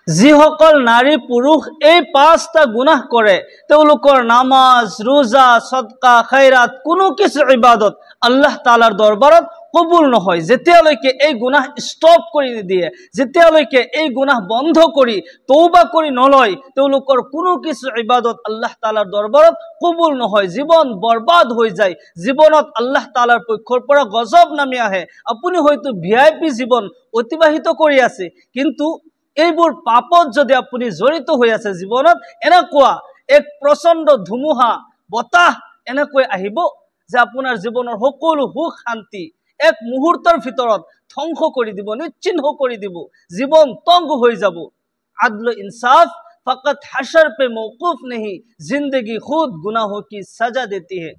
যিসকল নাৰী পুৰুষ এই পাঁচটা গুনাহ কৰে তেওঁলোকৰ নামাজ ৰোজা সদকা খৈৰাত কোনো কিছু ইবাদত আল্লাহ তাআলাৰ দৰবাৰত কবুল নহয় যেতিয়ালৈকে এই গুনাহ ষ্টপ কৰি নিদিয়ে যেতিয়ালৈকে এই গুনাহ বন্ধ কৰি তওবা কৰি নলয় তেওঁলোকৰ কোনো কিছু ইবাদত আল্লাহ তাআলাৰ দৰবাৰত কবুল নহয় জীবন বৰবাদ হৈ যায় জীৱনত আল্লাহ তাআলাৰ পক্ষৰ পৰা গজব নামি আহে আপুনি হয়তো ভিআইপি জীৱন অতিবাহিত কৰি আছে কিন্তু এইবোৰ পাপত যদি আপুনি জড়িত হৈ আছে জীৱনত এনেকুৱা এক প্ৰচণ্ড ধুমুহা বতাহ এনেকৈ আহিব যে আপোনাৰ জীৱনৰ সকলো সুখ শান্তি এক মুহূৰ্তৰ ভিতৰত ধ্বংস কৰি দিব নিশ্চিহ্ন কৰি দিব জীবন তংগ হৈ যাব আদল ইনসাফ फकत हशर पे मौकूफ नहीं जिंदगी खुद गुनाहों की सजा देती है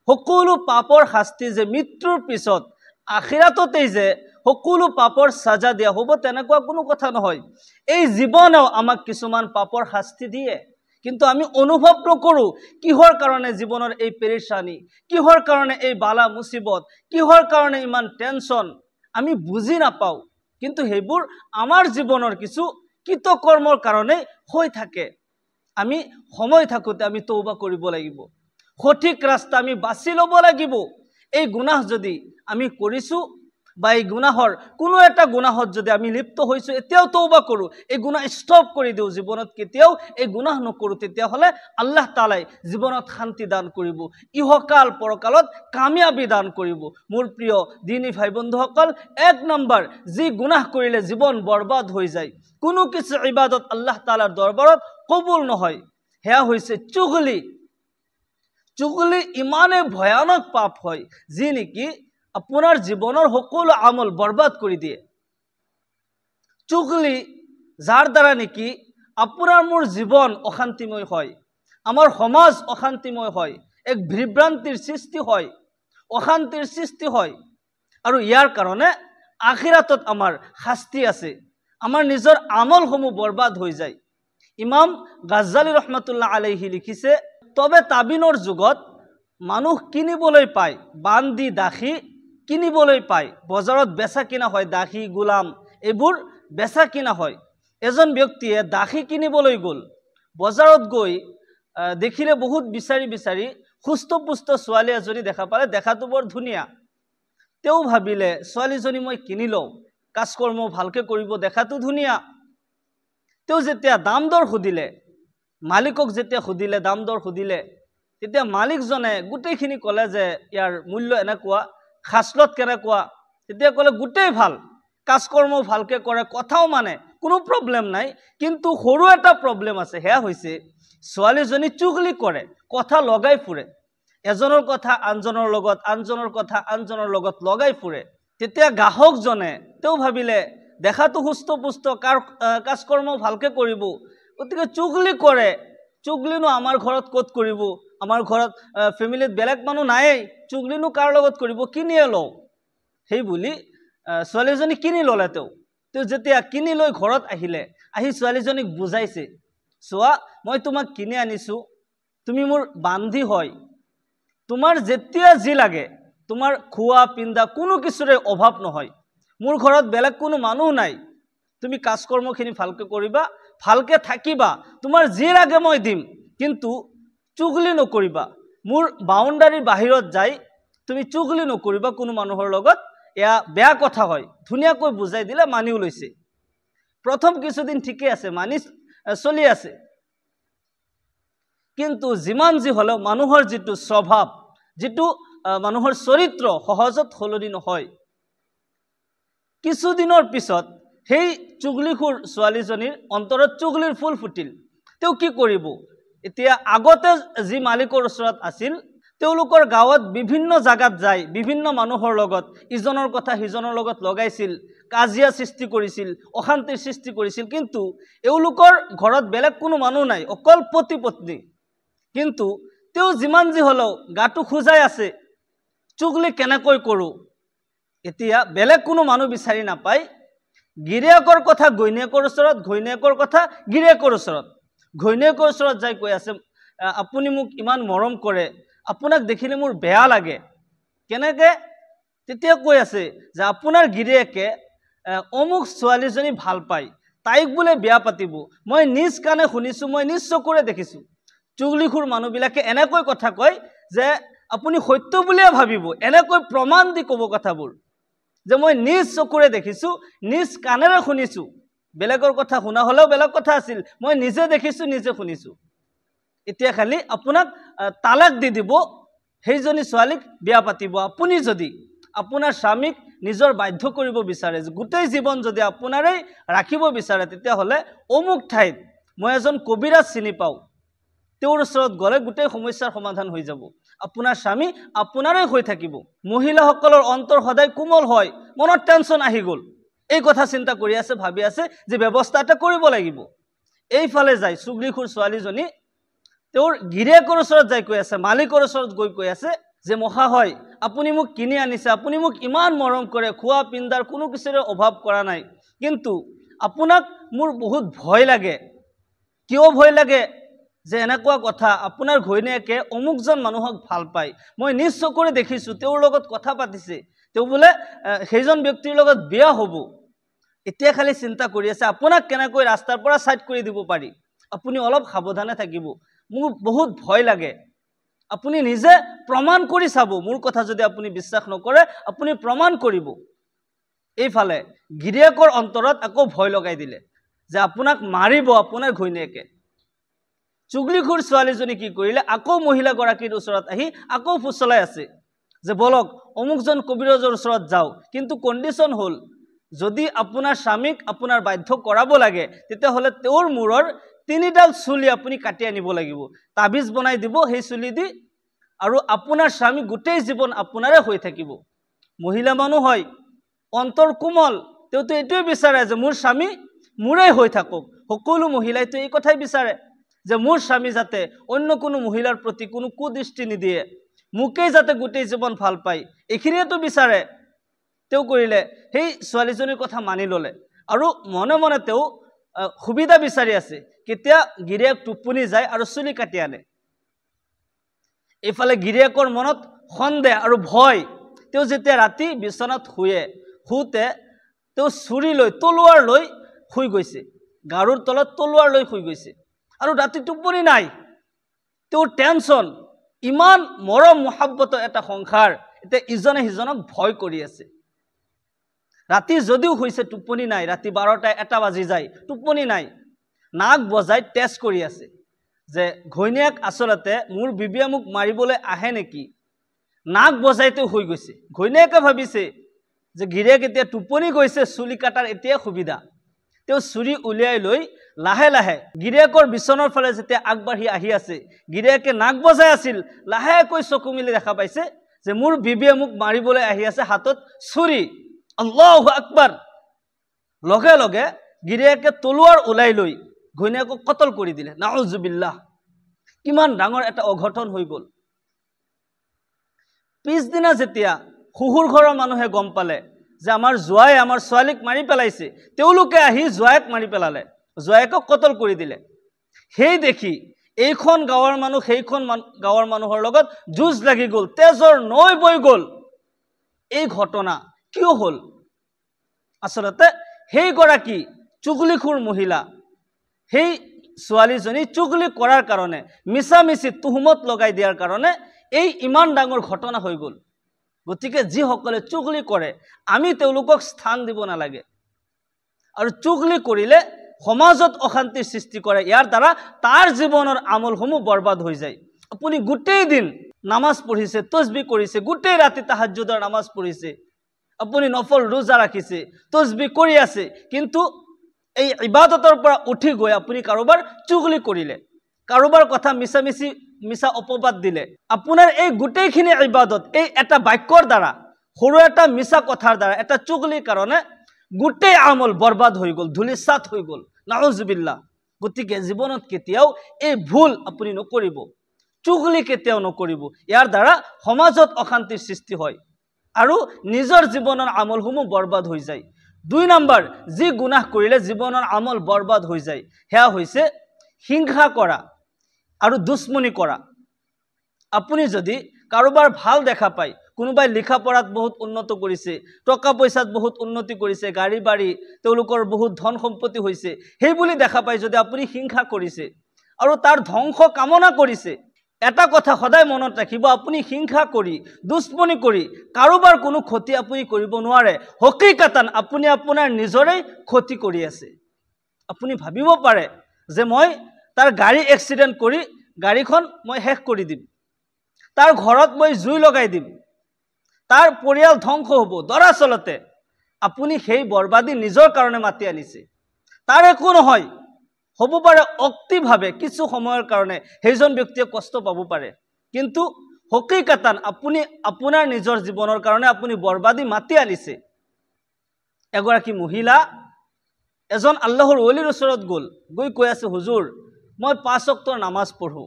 সকলো পাপৰ শাস্তি যে মৃত্যুৰ পিছত আখিৰাততেই যে সকলো পাপৰ সাজা দিয়া হ'ব তেনেকুৱা কোনো কথা নহয় এই জীৱনেও আমাক কিছুমান পাপৰ শাস্তি দিয়ে কিন্তু আমি অনুভৱ নকৰো কিহৰ কাৰণে জীৱনৰ এই পেৰেশানি কিহৰ কাৰণে এই বালা মুসিবত কিহৰ কাৰণে ইমান টেনশন আমি বুজি নাপাও কিন্তু হেবোৰ আমাৰ জীৱনৰ কিছু কৃতকৰ্মৰ কাৰণে হৈ থাকে আমি সময় থাকোতে আমি তওবা কৰিব লাগিব সঠিক ৰাস্তা আমি বাছি ল'ব লাগিব এই গুনাহ যদি আমি কৰিছো বা এই গুনাহৰ কোনো এটা গুনাহত যদি আমি লিপ্ত হৈছো এতিয়াও তওবা কৰো এই গুনাহ ষ্টপ কৰি দিও জীৱনত কেতিয়াও এই গুনাহ নকৰো তেতিয়া হলে আল্লাহ তাআলাই জীৱনত শান্তি দান কৰিব ইহকাল পৰকালত কামিয়াবি দান কৰিব মোৰ প্ৰিয় দিনী ভাই বন্ধুসকল এক নম্বৰ যি গুনাহ কৰিলে জীৱন বৰবাদ হৈ যায় কোনো কিছু ইবাদত আল্লাহ তাআলাৰ দৰবাৰত কবুল নহয় হেয়া হৈছে চুগলি চুগলি ইমানে ভয়ানক পাপ হয় যি নেকি আপোনাৰ জীৱনৰ সকলো আমল বৰবাদ কৰি দিয়ে চুগলি যাৰ দ্বাৰা নেকি আপোনাৰ মোৰ জীৱন অশান্তিময় হয় আমাৰ সমাজ অশান্তিময় হয় এক বিভ্ৰান্তিৰ সৃষ্টি হয় অশান্তিৰ সৃষ্টি হয় আৰু ইয়াৰ কাৰণে আখিৰাতত আমাৰ শাস্তি আছে আমাৰ নিজৰ আমলসমূহ বৰবাদ হৈ যায় ইমাম গাজ্জালী ৰহমাতুল্লাহ আলাইহি লিখিছে তবে তাবিনৰ যুগত মানুহ কিনিবলৈ পায় বান্দি দাখি কিনিবলৈ পায় বজাৰত বেচা কিনা হয় দাখি গোলাম এইবোৰ বেচা কিনা হয় এজন ব্যক্তিয়ে দাখি কিনিবলৈ গল বজাৰত গৈ দেখিলে বহুত বিচাৰি বিচাৰি সুস্থপুষ্ট ছোৱালী এজনী দেখা পালে দেখাটো বৰ ধুনীয়া তেও ভাবিলে ছোৱালীজনী মই কিনি লওঁ কাজকৰ্ম ভালকে কৰিব দেখাটো ধুনীয়া তেও যেতিয়া দাম দৰ খুদিলে মালিকক যেতিয়া খুদিলে দাম দৰ খুদিলে তেতিয়া মালিকজনে গুটেইখিনি কলে যে ইয়াৰ মূল্য এনেকুৱা খাছলত কেনেকুৱা তেতিয়া কলে গুটেই ভাল কাজকৰ্ম ভালকে কৰে কথাও মানে কোনো প্ৰবলেম নাই কিন্তু সৰু এটা প্ৰবলেম আছে হেয়া হৈছে ছোৱালীজনী চুগলি কৰে কথা লগাই ফুৰে এজনৰ কথা আনজনৰ লগত আনজনৰ কথা আনজনৰ লগত লগাই ফুৰে তেতিয়া গ্ৰাহকজনে তেও ভাবিলে দেখাটো সুস্থ পুষ্ট কাজকৰ্ম ভালকে কৰিব গতিকে চুগলি কৰে চুগলিনো আমাৰ ঘৰত ক'ত কৰিব আমাৰ ঘৰত ফ্যামিলিত বেলেগ মানুহ নাই চুগলিনো কাৰ লগত কৰিব কিনিয়ে লও সেই বুলি ছোৱালীজনী কিনি ললে তেও যেতিয়া কিনি লৈ ঘৰত আহিলে আহি ছোৱালীজনীক বুজাইছে সোৱা মই তোমাক কিনি আনিছো তুমি মোৰ বান্ধি হয় তোমাৰ যেতিয়া যি লাগে তোমাৰ খোৱা পিন্ধা কোনো কিছুৰে অভাৱ নহয় মোৰ ঘৰত বেলেগ কোনো মানুহ নাই তুমি কাজকৰ্মখিনি ভালকে কৰিবা ভালকে থাকিবা তোমাৰ যি লাগে মই দিম কিন্তু চুগলি নকৰিবা মোৰ বাউন্ডাৰীৰ বাহিৰত যাই তুমি চুগলি নকৰিবা কোনো মানুহৰ লগত এয়া বেয়া কথা হয় ধুনিয়াকৈ বুজাই দিলে মানিও লৈছে প্ৰথম কিছুদিন ঠিকই আছে মানি চলি আছে কিন্তু যিমান যি হলো মানুহৰ যেটো স্বভাৱ যেটো মানুহৰ চৰিত্ৰ সহজত হলনি নহয় কিছুদিনৰ পিছত সেই চুগলিখুৰ ছোৱালীজনীৰ অন্তৰত চুগলিৰ ফুল ফুটিল তেও কি কৰিব এতিয়া আগতে যি মালিকৰ ওচৰত আছিল তেওঁলোকৰ গাঁৱত বিভিন্ন জাগাত যায় বিভিন্ন মানুহৰ লগত ইজনৰ কথা হিজনৰ লগত লগাইছিল কাজিয়া সৃষ্টি কৰিছিল অশান্তিৰ সৃষ্টি কৰিছিল কিন্তু এওঁলোকৰ ঘৰত বেলেগ কোনো মানুহ নাই অকল পতি পত্নী কিন্তু তেও যিমান যি হলো গাটো খুজাই আছে চুগলি কেনেকৈ কৰো এতিয়া বেলেগ কোনো মানুহ বিচাৰি নাপায় গিৰিয়েকৰ কথা গৈনিয়েকৰ ওচৰত গৈনিয়েকৰ কথা গিৰিয়েকৰ ওচৰত গৈনিয়েকৰ ওচৰত যাই কৈ আছে আপুনি মোক ইমান মৰম কৰে আপোনাক দেখিলে মোৰ বেয়া লাগে কেনেকে তেতিয়া কৈ আছে যে আপোনাৰ গিৰিয়েকে অমুক ছোৱালীজনী ভাল পায় তাইক বোলে বিয়া পাতিব। মই নিজ কাণে শুনিছোঁ, মই নিজ চকুৰে দেখিছোঁ। চুগলিখোৰ মানুহবিলাকে এনেকৈ কথা কয় যে আপুনি সত্য বুলিয়ে ভাবিব, এনেকৈ প্ৰমাণ দি ক'ব কথাবোৰ যে মই নিজ চকুৰে দেখিছোঁ, নিজ কাণেৰে শুনিছোঁ। বেলেগৰ কথা শুনা হ'লেও বেলেগ কথা আছিল, মই নিজে দেখিছোঁ, নিজে শুনিছোঁ। এতিয়া খালি আপোনাক তালাক দি দিব, সেইজনী ছোৱালীক বিয়া পাতিব। আপুনি যদি আপোনাৰ স্বামীক নিজৰ বাধ্য কৰিব বিচাৰে, গোটেই জীৱন যদি আপোনাৰেই ৰাখিব বিচাৰে, তেতিয়াহ'লে অমুক ঠাইত মই এজন কবিৰাজ চিনি পাওঁ, তেওঁৰ ওচৰত গ'লে গোটেই সমস্যাৰ সমাধান হৈ যাব। আপোনাৰ স্বামী আপোনাৰেই হৈ থাকিব। মহিলাসকলৰ অন্তৰ সদায় কোমল হয়, মনত টেনশ্যন আহি গ'ল, এই কথা চিন্তা কৰি আছে, ভাবি আছে যে ব্যৱস্থা এটা কৰিব লাগিব। এইফালে যায় চুগলিখোৰ ছোৱালীজনী তেওঁৰ গিৰিয়েকৰ ওচৰত যাই কৈ আছে, মালিকৰ ওচৰত গৈ কৈ আছে যে মহাশয়, আপুনি মোক কিনি আনিছে, আপুনি মোক ইমান মৰম কৰে, খোৱা পিন্ধাৰ কোনো কিছুৰে অভাৱ কৰা নাই, কিন্তু আপোনাক মোৰ বহুত ভয় লাগে। কিয় ভয় লাগে? যে এনেকুৱা কথা, আপোনাৰ ঘৈণীয়েকে অমুকজন মানুহক ভাল পায়, মই নিজ চকুৰে দেখিছোঁ, তেওঁৰ লগত কথা পাতিছে, তেওঁ বোলে সেইজন ব্যক্তিৰ লগত বিয়া হ'ব। এতিয়া খালি চিন্তা কৰি আছে আপোনাক কেনেকৈ ৰাস্তাৰ পৰা সাইড কৰি দিব পাৰি, আপুনি অলপ সাৱধানে থাকিব, মোৰ বহুত ভয় লাগে, আপুনি নিজে প্ৰমাণ কৰি চাব, মোৰ কথা যদি আপুনি বিশ্বাস নকৰে আপুনি প্ৰমাণ কৰিব। এইফালে গিৰিয়েকৰ অন্তৰত আকৌ ভয় লগাই দিলে যে আপোনাক মাৰিব আপোনাৰ ঘৈণীয়েকে। চুগলিখোৰ ছোৱালীজনী কি কৰিলে, আকৌ মহিলাগৰাকীৰ ওচৰত আহি আকৌ ফুচলাই আছে যে বলক অমুকজন কবিৰাজৰ ওচৰত যাওঁ, কিন্তু কণ্ডিশ্যন হ'ল যদি আপোনাৰ স্বামীক আপোনাৰ বাধ্য কৰাব লাগে, তেতিয়াহ'লে তেওঁৰ মূৰৰ 3ডাল চুলি আপুনি কাটি আনিব লাগিব, তাবিজ বনাই দিব সেই চুলি দি, আৰু আপোনাৰ স্বামী গোটেই জীৱন আপোনাৰে হৈ থাকিব। মহিলা মানুহ হয়, অন্তৰ কোমল, তেওঁতো এইটোৱে বিচাৰে যে মোৰ স্বামী মোৰেই হৈ থাকক। সকলো মহিলাইতো এই কথাই বিচাৰে যে মোৰ স্বামী যাতে অন্য কোনো মহিলাৰ প্ৰতি কোনো কুদৃষ্টি নিদিয়ে, মোকেই যাতে গোটেই জীৱন ভাল পায়, এইখিনিয়েতো বিচাৰে। তেওঁ কৰিলে, সেই ছোৱালীজনীৰ কথা মানি ল'লে, আৰু মনে মনে তেওঁ সুবিধা বিচাৰি আছে কেতিয়া গিৰিয়েক টোপনি যায় আৰু চুলি কাটি আনে। এইফালে গিৰিয়েকৰ মনত সন্দেহ আৰু ভয়। তেওঁ যেতিয়া ৰাতি বিচনাত শুতে তেওঁ চুৰি লৈ, তলোৱাৰ লৈ শুই গৈছে, গাৰুৰ তলত তলোৱাৰ লৈ শুই গৈছে, আৰু ৰাতি টোপনি নাই। তেওঁৰ টেনশ্যন, ইমান মৰম মহাব্বতৰ এটা সংসাৰ, এতিয়া ইজনে সিজনক ভয় কৰি আছে। ৰাতি যদিও শুইছে টোপনি নাই, ৰাতি 12টা 1টা বাজি যায়, টোপনি নাই, নাক বজাই টেষ্ট কৰি আছে যে ঘৈণীয়েক আচলতে মোৰ বিবিয়ে মোক মাৰিবলৈ আহে নেকি। নাক বজাই তেওঁ শুই গৈছে। ঘৈণীয়েকে ভাবিছে যে গিৰিয়েক এতিয়া টোপনি গৈছে, চুলি কাটাৰ এতিয়া সুবিধা। তেওঁ চুৰি উলিয়াই লৈ লাহে লাহে গিৰিয়েকৰ বিচনাৰ ফালে যেতিয়া আগবাঢ়ি আহি আছে, গিৰিয়েকে নাক বজাই আছিল, লাহেকৈ চকু মিলি দেখা পাইছে যে মোৰ বিবিয়ে মোক মাৰিবলৈ আহি আছে, হাতত চুৰি। আল্লাহু আকবাৰ। লগে লগে গিৰিয়েকে তলোৱাৰ ওলাই লৈ ঘৈণীয়েকক কতল কৰি দিলে। নাউজুবিল্লাহ। কিমান ডাঙৰ এটা অঘটন হৈ গ'ল। পিছদিনা যেতিয়া শহুৰ ঘৰৰ মানুহে গম পালে যে আমাৰ জোৱাই আমাৰ ছোৱালীক মাৰি পেলাইছে, তেওঁলোকে আহি জোৱাইক মাৰি পেলালে, জোৱাইকক কতল কৰি দিলে। সেই দেখি এইখন গাঁৱৰ মানুহ সেইখন গাঁৱৰ মানুহৰ লগত যুঁজ লাগি গ'ল, তেজৰ নৈ বৈ গ'ল। এই ঘটনা কিয় হ'ল? আচলতে সেইগৰাকী চুগলিখোৰ মহিলা, সেই ছোৱালীজনী চুগলি কৰাৰ কাৰণে, মিছামিছি তুহমত লগাই দিয়াৰ কাৰণে এই ইমান ডাঙৰ ঘটনা হৈ গ'ল। গতিকে যিসকলে চুগলি কৰে আমি তেওঁলোকক স্থান দিব নালাগে, আৰু চুগলি কৰিলে সমাজত অশান্তিৰ সৃষ্টি কৰে, ইয়াৰ দ্বাৰা তাৰ জীৱনৰ আমলসমূহ বৰবাদ হৈ যায়। আপুনি গোটেই দিন নামাজ পঢ়িছে, তসবিহ কৰিছে, গোটেই ৰাতি তাহাজ্জুদৰ নামাজ পঢ়িছে, আপুনি নফল ৰোজা ৰাখিছে, তসবিহ কৰি আছে, কিন্তু এই ইবাদতৰ পৰা উঠি গৈ আপুনি কাৰোবাৰ চুগলি কৰিলে, কাৰোবাৰ কথা মিছা অপবাদ দিলে, আপোনাৰ এই গোটেইখিনি ইবাদত এই এটা বাক্যৰ দ্বাৰা, সৰু এটা মিছা কথাৰ দ্বাৰা, এটা চুগলিৰ কাৰণে গোটেই আমল বৰবাদ হৈ গ'ল, ধুলিসাৎ হৈ গ'ল। নাউজুবিল্লাহ। গতিকে জীৱনত কেতিয়াও এই ভুল আপুনি নকৰিব, চুগলি কেতিয়াও নকৰিব, ইয়াৰ দ্বাৰা সমাজত অশান্তিৰ সৃষ্টি হয় আৰু নিজৰ জীৱনৰ আমলসমূহ বৰবাদ হৈ যায়। 2 নম্বৰ যি গুনাহ কৰিলে জীৱনৰ আমল বৰবাদ হৈ যায়, সেয়া হৈছে হিংসা কৰা আৰু দুশ্মনী কৰা। আপুনি যদি কাৰোবাৰ ভাল দেখা পায়, কোনোবাই লিখা পঢ়াত বহুত উন্নত কৰিছে, টকা পইচাত বহুত উন্নতি কৰিছে, গাড়ী বাড়ী তেওঁলোকৰ বহুত ধন সম্পত্তি হৈছে, সেই বুলি দেখা পাই যদি আপুনি হিংসা কৰিছে আৰু তাৰ ধ্বংস কামনা কৰিছে, এটা কথা সদায় মনত ৰাখিব, আপুনি হিংসা কৰি দুশ্মনী কৰি কাৰোবাৰ কোনো ক্ষতি আপুনি কৰিব নোৱাৰে। হকিকাতান আপুনি আপোনাৰ নিজৰে ক্ষতি কৰি আছে। আপুনি ভাবিব পাৰে যে মই তাৰ গাড়ী এক্সিডেণ্ট কৰি গাড়ীখন মই শেষ কৰি দিম, তাৰ ঘৰত মই জুই লগাই দিম, তাৰ পৰিয়াল ধ্বংস হ'ব। দৰাচলতে আপুনি সেই বৰবাদী নিজৰ কাৰণে মাতি আনিছে। তাৰ একো নহয়, হ'ব পাৰে অক্তিভাৱে কিছু সময়ৰ কাৰণে সেইজন ব্যক্তিয়ে কষ্ট পাব পাৰে, কিন্তু হকিকাতান আপুনি আপোনাৰ নিজৰ জীৱনৰ কাৰণে আপুনি বৰবাদী মাতি আনিছে। এগৰাকী মহিলা এজন আল্লাহৰ ওলিৰ ওচৰত গ'ল, গৈ কৈ আছে, হুজুৰ মই 5 ওয়াক্তৰ নামাজ পঢ়ো,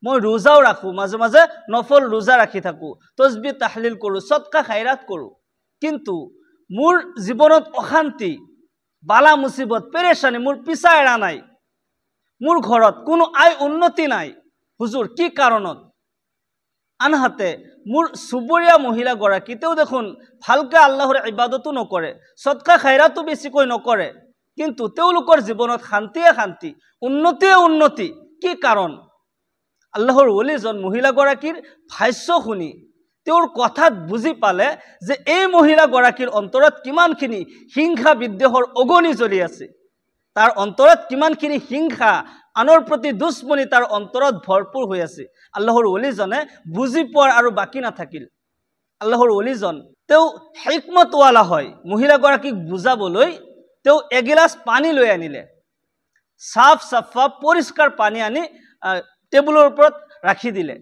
মই ৰোজাও ৰাখো, মাজে মাজে নফল ৰোজা ৰাখি থাকো, তসবিহ তাহলিল কৰো, সদকা খাইৰাত কৰো, কিন্তু মোৰ জীৱনত অশান্তি, বালা মুসিবত, পেৰেশানি মোৰ পিছা এৰা নাই, মোৰ ঘৰত কোনো আয় উন্নতি নাই, হুজুৰ কি কাৰণত? আনহাতে মোৰ চুবুৰীয়া মহিলা গৰাকী তেওঁ দেখোন ভালকৈ আল্লাহৰ ইবাদতো নকৰে, সদকা খাইৰাতো বেছিকৈ নকৰে, কিন্তু তেওঁলোকৰ জীৱনত শান্তিয়ে শান্তি, উন্নতিয়ে উন্নতি, কি কাৰণ? আল্লাহৰ ওলিজন মহিলাগৰাকীৰ ভাষ্য শুনি তেওঁৰ কথাত বুজি পালে যে এই মহিলাগৰাকীৰ অন্তৰত কিমানখিনি হিংসা বিদ্বেষৰ অগনি জ্বলি আছে, তাৰ অন্তৰত কিমানখিনি হিংসা, আনৰ প্ৰতি দুশ্মনী তাৰ অন্তৰত ভৰপূৰ হৈ আছে। আল্লাহৰ ওলিজনে বুজি পোৱাৰ আৰু বাকী নাথাকিল। আল্লাহৰ ওলিজন তেওঁ হিকমতৱালা হয়, মহিলাগৰাকীক বুজাবলৈ তেওঁ এগিলাচ পানী লৈ আনিলে, সাফ সাফা পৰিষ্কাৰ পানী আনি টেবুলৰ ওপৰত ৰাখি দিলে,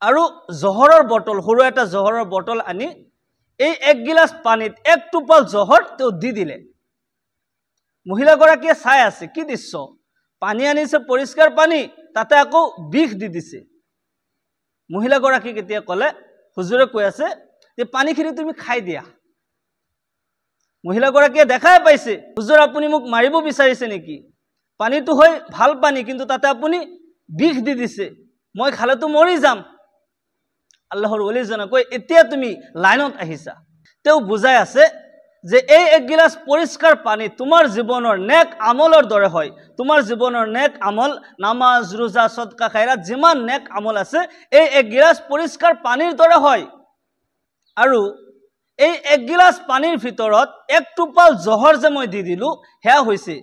আৰু জহৰৰ বটল, সৰু এটা জহৰৰ বটল আনি এই 1 গিলাচ পানীত 1 টোপাল জহৰ তেওঁ দি দিলে। মহিলাগৰাকীয়ে চাই আছে, কি দৃশ্য, পানী আনিছে পৰিষ্কাৰ পানী, তাতে আকৌ বিষ দি দিছে। মহিলাগৰাকী কেতিয়া ক'লে, হুজুৰে কৈ আছে যে পানীখিনি তুমি খাই দিয়া। মহিলাগৰাকীয়ে দেখাই পাইছে, হুজুৰ আপুনি মোক মাৰিব বিচাৰিছে নেকি? পানীটো হয় ভাল পানী, কিন্তু তাতে আপুনি বিষ দি দিছে, মই খালেতো মৰি যাম। আল্লাহৰ ওলিজনে কয়, এতিয়া তুমি লাইনত আহিছা। তেওঁ বুজাই আছে যে এই 1 গিলাচ পৰিষ্কাৰ পানী তোমাৰ জীৱনৰ নেক আমলৰ দৰে হয়। তোমাৰ জীৱনৰ নেক আমল, নামাজ ৰোজা সদকা খাইৰাত যিমান নেক আমল আছে, এই 1 গিলাচ পৰিষ্কাৰ পানীৰ দৰে হয়। আৰু এই 1 গিলাচ পানীৰ ভিতৰত 1 টোপাল জহৰ যে মই দি দিলো, সেয়া হৈছে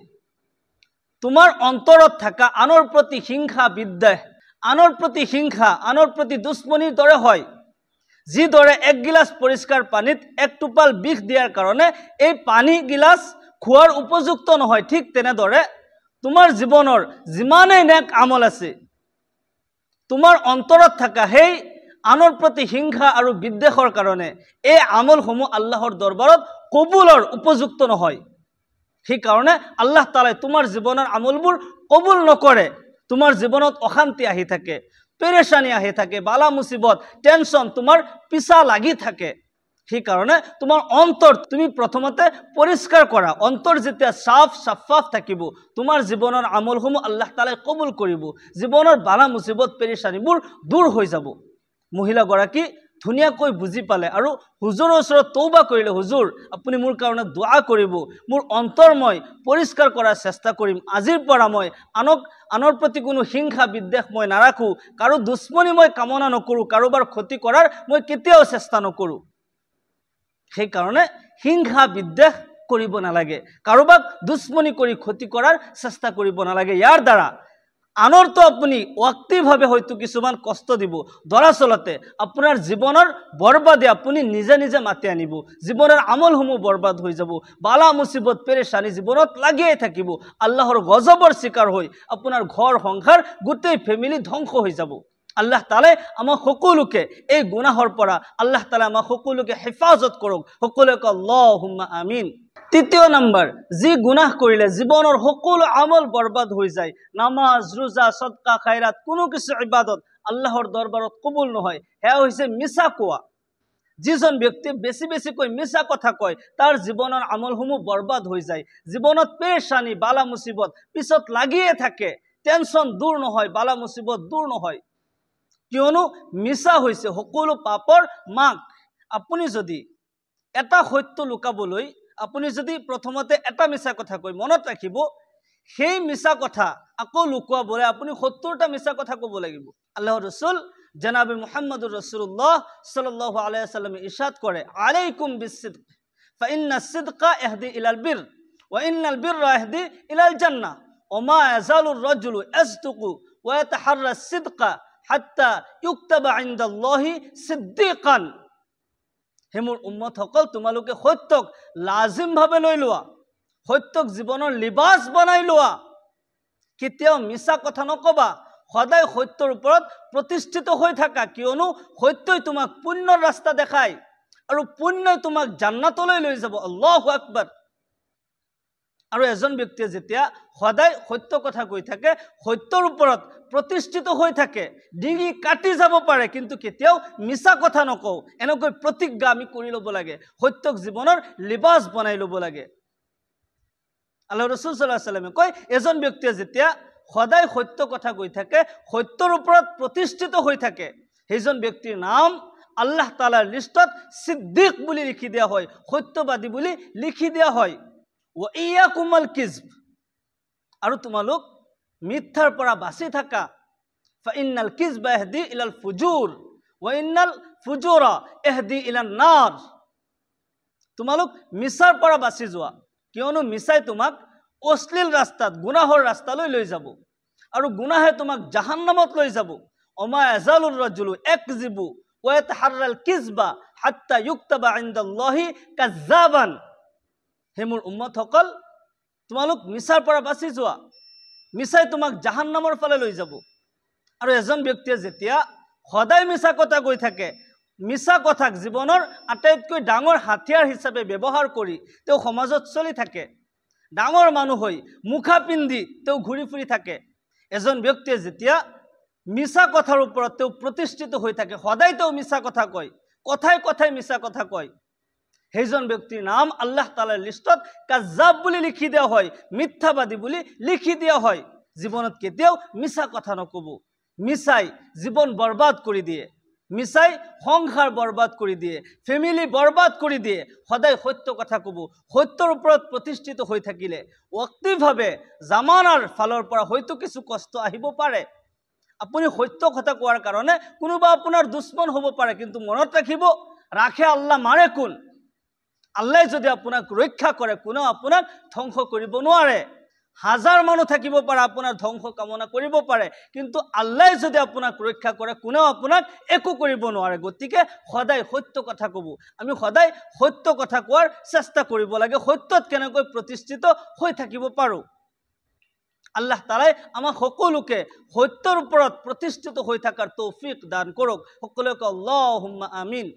তোমাৰ অন্তৰত থকা আনৰ প্ৰতি হিংসা বিদ্বেষ, আনৰ প্ৰতি হিংসা, আনৰ প্ৰতি দুশ্মনীৰ দৰে হয়। যিদৰে 1 গিলাচ পৰিষ্কাৰ পানীত 1 টোপাল বিষ দিয়াৰ কাৰণে এই পানী গিলাচ খোৱাৰ উপযুক্ত নহয়, ঠিক তেনেদৰে তোমাৰ জীৱনৰ যিমানেই নেক আমল আছে, তোমাৰ অন্তৰত থকা সেই আনৰ প্ৰতি হিংসা আৰু বিদ্বেষৰ কাৰণে এই আমলসমূহ আল্লাহৰ দৰবাৰত কবুলৰ উপযুক্ত নহয়। সেইকাৰণে আল্লাহ তাআলাই তোমাৰ জীৱনৰ আমলবোৰ কবুল নকৰে। তোমাৰ জীৱনত অশান্তি আহি থাকে, পেৰেশানি আহি থাকে, বালা মুসিবত, টেনশন তোমাৰ পিছা লাগি থাকে। সেইকাৰণে তোমাৰ অন্তৰ তুমি প্ৰথমতে পৰিষ্কাৰ কৰা। অন্তৰ যেতিয়া সাফ সাফাফ থাকিব, তোমাৰ জীৱনৰ আমলসমূহ আল্লাহ তাআলাই কবুল কৰিব, জীৱনৰ বালা মুসিবত পেৰেশানিবোৰ দূৰ হৈ যাব। মহিলাগৰাকী ধুনীয়াকৈ বুজি পালে আৰু হুজুৰৰ ওচৰত তৌবা কৰিলে, হুজুৰ আপুনি মোৰ কাৰণে দোয়া কৰিব, মোৰ অন্তৰ মই পৰিষ্কাৰ কৰাৰ চেষ্টা কৰিম, আজিৰ পৰা মই আনৰ প্ৰতি কোনো হিংসা বিদ্বেষ মই নাৰাখো, কাৰো দুশ্মনী মই কামনা নকৰো, কাৰোবাৰ ক্ষতি কৰাৰ মই কেতিয়াও চেষ্টা নকৰো। সেইকাৰণে হিংসা বিদ্বেষ কৰিব নালাগে, কাৰোবাক দুশ্মনী কৰি ক্ষতি কৰাৰ চেষ্টা কৰিব নালাগে। ইয়াৰ দ্বাৰা আনৰতো আপুনি অক্তিভাৱে হয়তো কিছুমান কষ্ট দিব, দৰাচলতে আপোনাৰ জীৱনৰ বৰবাদী আপুনি নিজে নিজে মাতি আনিব, জীৱনৰ আমলসমূহ বৰবাদ হৈ যাব, বালা মুসিবত পেৰেশানি জীৱনত লাগিয়ে থাকিব, আল্লাহৰ গজবৰ শিকাৰ হৈ আপোনাৰ ঘৰ সংসাৰ গোটেই ফেমিলি ধ্বংস হৈ যাব। আল্লাহ তাআলাই আমাক সকলোকে এই গুনাহৰ পৰা আল্লাহ তাআলাই আমাক সকলোকে হেফাজত কৰক, সকলোকে আল্লাহুম্মা আমিন। 3য় নম্বৰ, যি গুনাহ কৰিলে জীৱনৰ সকলো আমল বৰবাদ হৈ যায়, নামাজ ৰোজা সদকা খাইৰাত কোনো কিছু ইবাদত আল্লাহৰ দৰবাৰত কবুল নহয়, সেয়া হৈছে মিছা কোৱা। যিজন ব্যক্তি বেছিকৈ মিছা কথা কয়, তাৰ জীৱনৰ আমলসমূহ বৰবাদ হৈ যায়, জীৱনত পেৰেশানি বালা মুসিবত পিছত লাগিয়ে থাকে, টেনশন দূৰ নহয়, বালা মুসিবত দূৰ নহয়। কিয়নো মিছা হৈছে সকলো পাপৰ মাক। আপুনি যদি এটা সত্য লুকাবলৈ আপুনি যদি প্ৰথমতে এটা মিছা কথা কয়, মনত ৰাখিব সেই মিছা কথা আকৌ লুকুৱাবলৈ আপুনি 70টা মিছা কথা ক'ব লাগিব। আল্লাহৰ ৰাসূল জনাবে মুহাম্মদুৰ ৰাসূলুল্লাহ সাল্লাল্লাহু আলাইহি ওয়াসাল্লামে ইরশাদ করে, আলাইকুম বিসিদক ফাইন্না সিদকা ইহদি ইলাল বির ওয়া ইন্নাল বিররা ইহদি ইলাল জান্নাহ ওয়া মা ইয়াজালুর রাজুলু ইয়াসদুকু ওয়া ইয়াতাহাররা সিদকা হাত্তা ইউকতাবা ইনদাল্লাহি সিদ্দিকান। হে মোৰ উম্মতসকল, তোমালোকে সত্যক লাজিমভাৱে লৈ লোৱা, সত্যক জীৱনৰ লিবাস বনাই লোৱা, কেতিয়াও মিছা কথা নকবা, সদায় সত্যৰ ওপৰত প্ৰতিষ্ঠিত হৈ থাকা, কিয়নো সত্যই তোমাক পুণ্যৰ ৰাস্তা দেখায় আৰু পুণ্যই তোমাক জান্নাতলৈ লৈ যাব। আল্লাহু আকবাৰ। আৰু এজন ব্যক্তিয়ে যেতিয়া সদায় সত্য কথা কৈ থাকে, সত্যৰ ওপৰত প্ৰতিষ্ঠিত হৈ থাকে, ডিঙি কাটি যাব পাৰে কিন্তু কেতিয়াও মিছা কথা নকওঁ, এনেকৈ প্ৰতিজ্ঞা আমি কৰি ল'ব লাগে, সত্যক জীৱনৰ লিবাস বনাই ল'ব লাগে। আল্লাহ ৰাসূল সাল্লাল্লাহু আলাইহি ওয়াসাল্লামে কয়, এজন ব্যক্তিয়ে যেতিয়া সদায় সত্য কথা কৈ থাকে, সত্যৰ ওপৰত প্ৰতিষ্ঠিত হৈ থাকে, সেইজন ব্যক্তিৰ নাম আল্লাহ তাআলাৰ লিষ্টত সিদ্দিক বুলি লিখি দিয়া হয়, সত্যবাদী বুলি লিখি দিয়া হয়। ওয়া ইয়াকুমাল কিযব, আৰু তোমালোক মিথ্যাৰ পৰা বাচি থাকা। ফাইন্নাল কিযবা ইহদি ইলাল ফুজুৰ ওয়া ইন্নাল ফুজুৰা ইহদি ইলান নাৰ। তোমালোক মিছাৰ পৰা বাচি যোৱা, কিয়নো মিছাই তোমাক অশ্লীল ৰাস্তাত, গুনাহৰ ৰাস্তালৈ লৈ যাব আৰু গুনাহে তোমাক জাহান্নামত লৈ যাব। ওমা ইয়াজালুৰ ৰাজুলু ইয়াকযিবু ওয়া ইয়াতাহাৰৰাল কিযবা হাত্তা ইউকতাবা ইনদাল্লাহি কাযযাবান। হে মোৰ উম্মতসকল, তোমালোক মিছাৰ পৰা বাচি যোৱা, মিছাই তোমাক জাহান্নামৰ ফালে লৈ যাব। আৰু এজন ব্যক্তিয়ে যেতিয়া সদায় মিছা কথা কৈ থাকে, মিছা কথাক জীৱনৰ আটাইতকৈ ডাঙৰ হাতিয়াৰ হিচাপে ব্যৱহাৰ কৰি তেওঁ সমাজত চলি থাকে, ডাঙৰ মানুহ হৈ মুখা পিন্ধি তেওঁ ঘূৰি ফুৰি থাকে, এজন ব্যক্তিয়ে যেতিয়া মিছা কথাৰ ওপৰত তেওঁ প্ৰতিষ্ঠিত হৈ থাকে, সদায় তেওঁ মিছা কথা কয়, কথাই কথাই মিছা কথা কয়, সেইজন ব্যক্তিৰ নাম আল্লাহ তাআলাৰ লিষ্টত কাজ্জাব বুলি লিখি দিয়া হয়, মিথ্যাবাদী বুলি লিখি দিয়া হয়। জীৱনত কেতিয়াও মিছা কথা নকব। মিছাই জীৱন বৰবাদ কৰি দিয়ে, মিছাই সংসাৰ বৰবাদ কৰি দিয়ে, ফেমিলি বৰবাদ কৰি দিয়ে। সদায় সত্য কথা ক'ব, সত্যৰ ওপৰত প্ৰতিষ্ঠিত হৈ থাকিলে অক্তিভাৱে জামানাৰ ফালৰ পৰা হয়তো কিছু কষ্ট আহিব পাৰে। আপুনি সত্য কথা কোৱাৰ কাৰণে কোনোবা আপোনাৰ দুশ্মন হ'ব পাৰে, কিন্তু মনত ৰাখিব, ৰাখে আল্লাহ, মাৰে কোন? আল্লাহ যদি আপোনাক ৰক্ষা কৰে, কোনেও আপোনাক ধ্বংস কৰিব নোৱাৰে। হাজাৰ মানুহ থাকিব পাৰে, আপোনাৰ ধ্বংস কামনা কৰিব পাৰে, কিন্তু আল্লাহ যদি আপোনাক ৰক্ষা কৰে, কোনেও আপোনাক একো কৰিব নোৱাৰে। গতিকে সদায় সত্য কথা ক'ব, আমি সদায় সত্য কথা কোৱাৰ চেষ্টা কৰিব লাগে, সত্যত কেনেকৈ প্ৰতিষ্ঠিত হৈ থাকিব পাৰোঁ। আল্লাহ তাআলাই আমাক সকলোকে সত্যৰ ওপৰত প্ৰতিষ্ঠিত হৈ থকাৰ তৌফিক দান কৰক। সকলোকে আল্লাহুম্মা আমিন।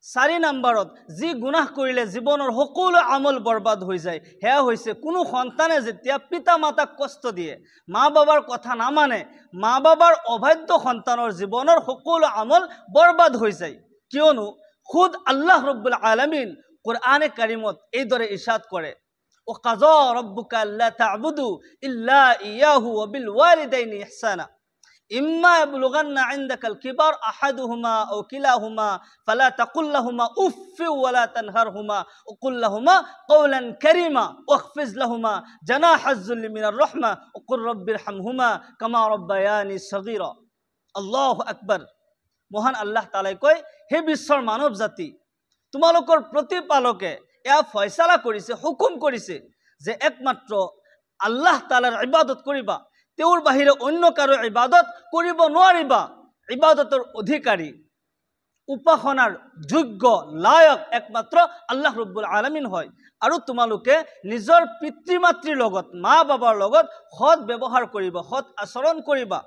4 নম্বৰত, যি গুনাহ কৰিলে জীৱনৰ সকলো আমল বৰবাদ হৈ যায়, সেয়া হৈছে কোনো সন্তানে যেতিয়া পিতা মাতাক কষ্ট দিয়ে, মা বাবাৰ কথা নামানে, মা বাবাৰ অবাধ্য সন্তানৰ জীৱনৰ সকলো আমল বৰবাদ হৈ যায়। কিয়নো খুদ আল্লাহ ৰব্বুল আলামিন কোৰআনে কাৰিমত এইদৰে ইৰশাদ কৰে, وَقَضَى رَبُّكَ أَلَّا تَعْبُدُوا إِلَّا إِيَّاهُ وَبِالْوَالِدَيْنِ إِحْسَانًا إِمَّا يَبْلُغَنَّ عِندَكَ الْكِبَرَ أَحَدُهُمَا أَوْ كِلَاهُمَا فَلَا تَقُل لَّهُمَا أُفٍّ وَلَا تَنْهَرْهُمَا وَقُل لَّهُمَا قَوْلًا كَرِيمًا وَاخْفِضْ لَهُمَا جَنَاحَ الذُّلِّ مِنَ الرَّحْمَةِ وَقُل رَّبِّ ارْحَمْهُمَا كَمَا رَبَّيَانِي صَغِيرًا। আল্লাহু আকবার। মহান আল্লাহ তাআলাই কয়, হে বিশ্বৰ মানৱ জাতি, তোমালোকৰ প্ৰতিপালকে এয়া ফয়সালা কৰিছে, হুকুম কৰিছে যে একমাত্ৰ আল্লাহ তাআলাৰ ইবাদত কৰিবা, তেওঁৰ বাহিৰে অন্য কাৰো ইবাদত কৰিব নোৱাৰিবা। ইবাদতৰ অধিকাৰী, উপাসনাৰ যোগ্য, লায়ক একমাত্ৰ আল্লাহ ৰব্বুল আলামিন হয়। আৰু তোমালোকে নিজৰ পিতৃ মাতৃৰ লগত, মা বাবাৰ লগত সৎ ব্যৱহাৰ কৰিবা, সৎ আচৰণ কৰিবা।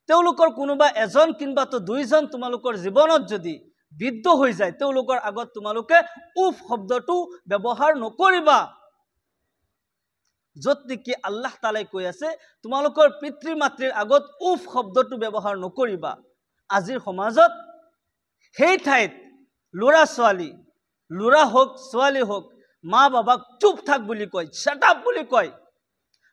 তেওঁলোকৰ কোনোবা এজন কিংবা তো দুইজন তোমালোকৰ জীৱনত যদি বিদ্ধ হৈ যায়, তেওঁলোকৰ আগত তোমালোকে উফ শব্দটো ব্যৱহাৰ নকৰিবা। য'ত নেকি আল্লাহ তাআলাই কৈ আছে তোমালোকৰ পিতৃ মাতৃৰ আগত উফ শব্দটো ব্যৱহাৰ নকৰিবা। আজিৰ সমাজত সেই ঠাইত ল'ৰা ছোৱালী, ল'ৰা হোক ছোৱালী হোক, মা বাবাক চুপ থাক বুলি কয়, শাট আপ বুলি কয়,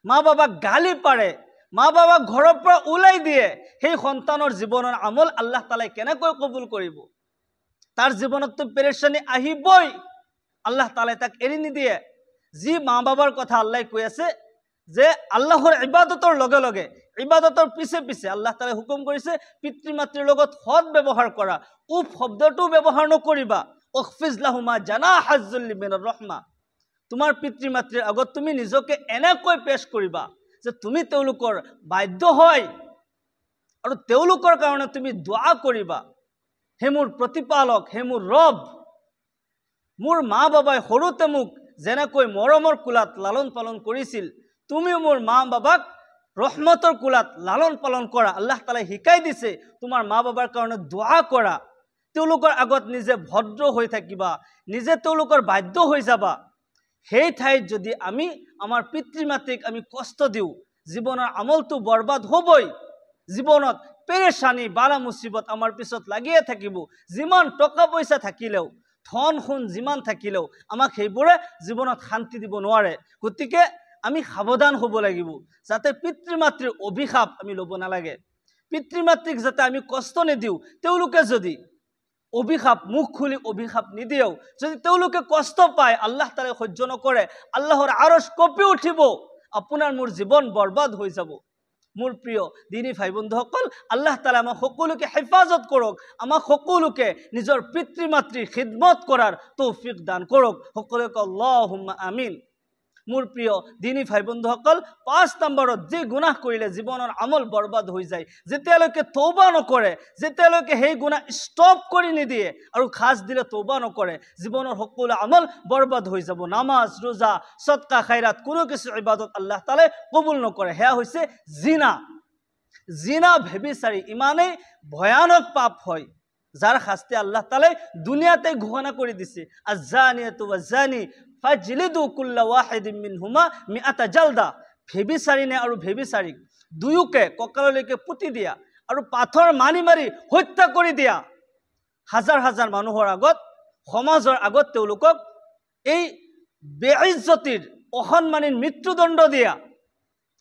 মা বাবাক গালি পাৰে, মা বাবাক ঘৰৰ পৰা ওলাই দিয়ে, সেই সন্তানৰ জীৱনৰ আমল আল্লাহ তাআলাই কেনেকৈ কবুল কৰিব? তাৰ জীৱনততো পেৰেশানি আহিবই, আল্লাহ তাআলাই তাক এৰি নিদিয়ে। যি মা বাবাৰ কথা আল্লাহ কৈ আছে যে আল্লাহৰ ইবাদতৰ লগে লগে, ইবাদতৰ পিছে পিছে আল্লাহ তাআলাই হুকুম কৰিছে পিতৃ মাতৃৰ লগত সৎ ব্যৱহাৰ কৰা। উফ শব্দটো ব্যৱহাৰ নকৰিবা। উখফিজ লাহুমা জানাহাজ যুল্লি মিনাৰ ৰহমা। তোমাৰ পিতৃ মাতৃৰ আগত তুমি নিজকে এনেকৈ পেশ কৰিবা যে তুমি তেওঁলোকৰ বাধ্য হয় আৰু তেওঁলোকৰ কাৰণে তুমি দোয়া কৰিবা, হে মোৰ প্ৰতিপালক, হে মোৰ ৰব, মোৰ মা বাবাই সৰুতে মোক যেনেকৈ মৰমৰ কোলাত লালন পালন কৰিছিল, তুমি মোৰ মা বাবাক ৰহমতৰ কোলাত লালন পালন কৰা। আল্লাহ তাআলাই শিকাই দিছে তোমাৰ মা বাবাৰ কাৰণে দোয়া কৰা, তেওঁলোকৰ আগত নিজে ভদ্ৰ হৈ থাকিবা, নিজে তেওঁলোকৰ বাধ্য হৈ যাবা। সেই ঠাইত যদি আমি আমাৰ পিতৃ মাতৃক আমি কষ্ট দিওঁ, জীৱনৰ আমলটো বৰবাদ হ'বই। জীৱনত পেৰেশানি বালা মুসিবত আমাৰ পিছত লাগিয়ে থাকিব। যিমান টকা পইচা থাকিলেও, ধন সোণ যিমান থাকিলেও আমাক সেইবোৰে জীৱনত শান্তি দিব নোৱাৰে। গতিকে আমি সাৱধান হ'ব লাগিব যাতে পিতৃ মাতৃৰ অভিশাপ আমি ল'ব নালাগে, পিতৃ মাতৃক যাতে আমি কষ্ট নিদিওঁ। তেওঁলোকে যদি অভিশাপ মুখ খুলি অভিশাপ নিদিয়েও যদি তেওঁলোকে কষ্ট পায়, আল্লাহ তাআলাই সহ্য নকৰে, আল্লাহৰ আৰশ কঁপি উঠিব, আপোনাৰ মোৰ জীৱন বৰবাদ হৈ যাব। মোৰ প্ৰিয় দিনী ভাই বন্ধুসকল, আল্লাহ তাআলা আমাক সকলোকে হেফাজত কৰক, আমাক সকলোকে নিজৰ পিতৃ মাতৃৰ খিদমত কৰাৰ তৌফিক দান কৰক। সকলোকে আল্লাহুম্মা আমিন। মোৰ প্ৰিয় দিনী ভাই বন্ধুসকল, 5 নম্বৰত যে গুনাহ কৰিলে জীৱনৰ আমল বৰবাদ হৈ যায়, যেতিয়ালৈকে তৌবা নকৰে, যেতিয়ালৈকে সেই গুনাহ ষ্টপ কৰি নিদিয়ে আৰু খাজ দিলে তৌবা নকৰে, জীৱনৰ সকলো আমল বৰবাদ হৈ যাব। নামাজ, ৰোজা, সদকা, খায়ৰাত কোনো কিছু ইবাদত আল্লাহ তাআলাই কবুল নকৰে। সেয়া হৈছে জিনা। জিনা ভেবিচাৰি ইমানেই ভয়ানক পাপ হয় যাৰ শাস্তি আল্লাহ তাআলাই দুনিয়াতে ঘোষণা কৰি দিছে, আজ-জানিয়াতু ওয়াজ-জানি ফাজলিদু কুল্লা ওয়াহিদিন মিনহুমা মিআতা জালদা। ভেবিচাৰিনে আৰু ভেবিচাৰিক দুয়োকে কঁকাললৈকে পুতি দিয়া আৰু পাথৰ মাৰি মাৰি হত্যা কৰি দিয়া। হাজাৰ হাজাৰ মানুহৰ আগত, সমাজৰ আগত তেওঁলোকক এই বেইজ্জতিৰ অসন্মানীৰ মৃত্যুদণ্ড দিয়া,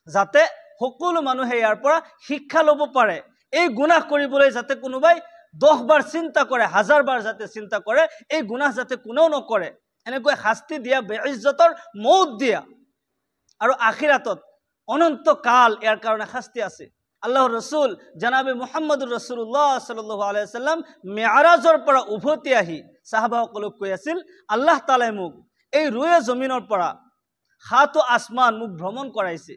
যাতে সকলো মানুহে ইয়াৰ পৰা শিক্ষা ল'ব পাৰে। এই গুনাহ কৰিবলৈ যাতে কোনোবাই 10 বাৰ চিন্তা কৰে, 1000 বাৰ যাতে চিন্তা কৰে, এই গুনাহ যাতে কোনেও নকৰে, এনেকৈ শাস্তি দিয়া, বেইজ্জতৰ মৌত দিয়া। আৰু আখিৰাতত অনন্ত কাল ইয়াৰ কাৰণে শাস্তি আছে। আল্লাহৰ ৰসুল জনাবে মুহাম্মদুৰ ৰাসূলুল্লাহ সাল্লাল্লাহু আলাইহি ওয়াসাল্লাম মেৰাজৰ পৰা উভতি আহি সাহাবাসকলক কৈ আছিল, আল্লাহ তাআলাই মোক এই ৰুয়ে জমিনৰ পৰা 7 আসমান মোক ভ্ৰমণ কৰাইছে,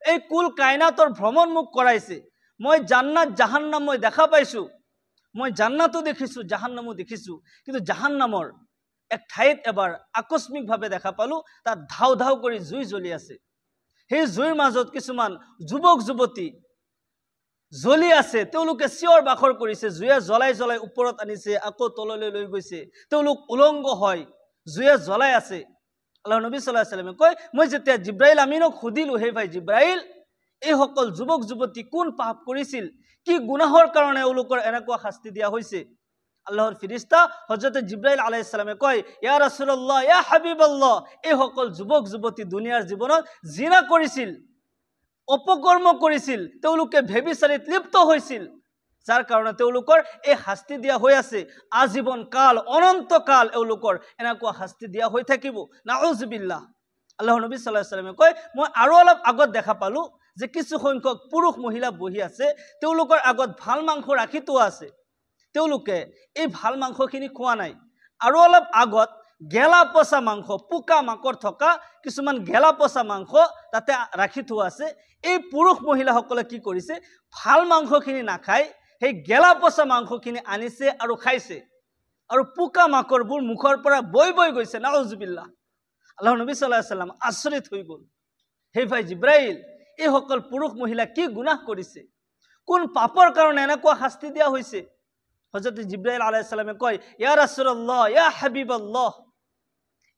এই কুল কায়নাতৰ ভ্ৰমণ মোক কৰাইছে। মই জান্নাত জাহান্নাম মই দেখা পাইছো, মই জান্নাতো দেখিছো, জাহান্নামো দেখিছো, কিন্তু জাহান্নামৰ এক ঠাইত এবাৰ আকস্মিকভাৱে দেখা পালো, তাত ধাও ধাও কৰি জুই জ্বলি আছে। সেই জুইৰ মাজত কিছুমান যুৱক যুৱতী জ্বলি আছে, তেওঁলোকে চিঞৰ বাখৰ কৰিছে, জুয়ে জ্বলাই জ্বলাই ওপৰত আনিছে, আকৌ তললৈ লৈ গৈছে, তেওঁলোক উলংগ হয়, জুয়ে জ্বলাই আছে। আল্লাহৰ নবী সাল্লাল্লাহু আলাইহি ওয়াসাল্লামে কয়, মই যেতিয়া জিব্ৰাইল আমিনক সুধিলো, হে ভাই জিব্ৰাইল, এইসকল যুৱক যুৱতী কোন পাপ কৰিছিল, কি গুনাহৰ কাৰণে এওঁলোকৰ এনেকুৱা শাস্তি দিয়া হৈছে? আল্লাহৰ ফিৰিস্তা হযৰত জিব্ৰাইল আলাইহিস সালামে কয়, ইয়া ৰাসূলুল্লাহ, ইয়া হাবিবাল্লাহ, এই সকল যুৱক যুৱতী দুনিয়াৰ জীৱনত জিনা কৰিছিল, অপকৰ্ম কৰিছিল, তেওঁলোকে ভেবিচাৰিত লিপ্ত হৈছিল, যাৰ কাৰণে তেওঁলোকৰ এই শাস্তি দিয়া হৈ আছে। আজীবন কাল, অনন্ত কাল এওঁলোকৰ এনেকুৱা শাস্তি দিয়া হৈ থাকিব। নাউজুবিল্লাহ। আল্লাহৰ নবী সাল্লাল্লাহু আলাইহি ওয়াসাল্লামে কয়, মই আৰু অলপ আগত দেখা পালো যে কিছু সংখ্যক পুৰুষ মহিলা বহি আছে, তেওঁলোকৰ আগত ভাল মাংস ৰাখি থোৱা আছে, তেওঁলোকে এই ভাল মাংসখিনি খোৱা নাই। আৰু অলপ আগত গেলা পচা মাংস, পোকা মাকৰ থকা কিছুমান গেলা পচা মাংস তাতে ৰাখি থোৱা আছে। এই পুৰুষ মহিলাসকলে কি কৰিছে, ভাল মাংসখিনি নাখায়, সেই গেলা পচা মাংসখিনি আনিছে আৰু খাইছে, আৰু পোকা মাকৰবোৰ মুখৰ পৰা বৈ বৈ গৈছে। নাউজুবিল্লাহ। আল্লাহৰ নবী সাল্লাল্লাহু আলাইহি ওয়াসাল্লাম আচৰিত হৈ গ'ল, হে ভাই জিব্ৰাইল, এই সকল পুৰুষ মহিলা কি গুনাহ কৰিছে, কোন পাপৰ কাৰণে এনেকুৱা শাস্তি দিয়া হৈছে? হযৰত জিব্ৰাইল আলাইহিস সালামে কয়, ইয়া ৰাসূলুল্লাহ, ইয়া হাবিবাল্লাহ,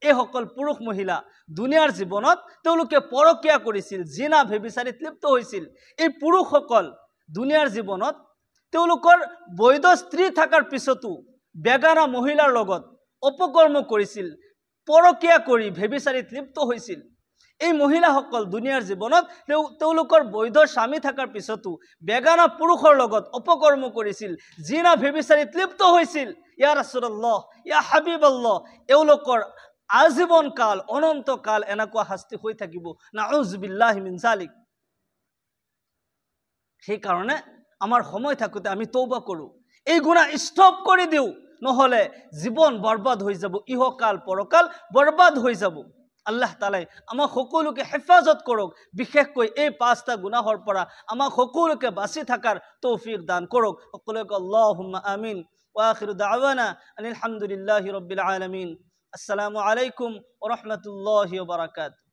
এই সকল পুৰুষ মহিলা দুনিয়াৰ জীৱনত তেওঁলোকে পৰকীয়া কৰিছিল, জিনা ভেবিচাৰিত লিপ্ত হৈছিল। এই পুৰুষসকল দুনিয়াৰ জীৱনত তেওঁলোকৰ বৈধ স্ত্ৰী থাকাৰ পিছতো বেগানা মহিলাৰ লগত অপকৰ্ম কৰিছিল, পৰকীয়া কৰি ভেবিচাৰিত লিপ্ত হৈছিল। এই মহিলাসকল দুনিয়াৰ জীৱনত তেওঁলোকৰ বৈধ স্বামী থকাৰ পিছতো বেগানা পুৰুষৰ লগত অপকৰ্ম কৰিছিল, জিনা ব্যভিচাৰীত লিপ্ত হৈছিল। ইয়া ৰাসূলুল্লাহ, ইয়া হাবিবাল্লাহ, এওঁলোকৰ আজীৱন কাল, অনন্ত কাল এনেকুৱা শাস্তি হৈ থাকিব। নাউযু বিল্লাহি মিন যালিক। সেইকাৰণে আমাৰ সময় থাকোঁতে আমি তৌবা কৰোঁ, এই গুনাহ ষ্টপ কৰি দিওঁ, নহ'লে জীৱন বৰবাদ হৈ যাব, ইহকাল পৰকাল বৰবাদ হৈ যাব। আল্লাহ তাআলাই আমাক সকলোকে হেফাজত কৰক, বিশেষকৈ এই 5টা গুনাহৰ পৰা আমাক সকলোকে বাচি থকাৰ তৌফিক দান কৰক। সকলোকে আল্লাহুম্মা আমিন। ওয়া আখিৰু দা'ৱানা আনিল হামদুলিল্লাহি ৰাব্বিল আলামিন। আসসালামু আলাইকুম ওয়া ৰাহমাতুল্লাহি ওয়া বাৰাকাতুহু।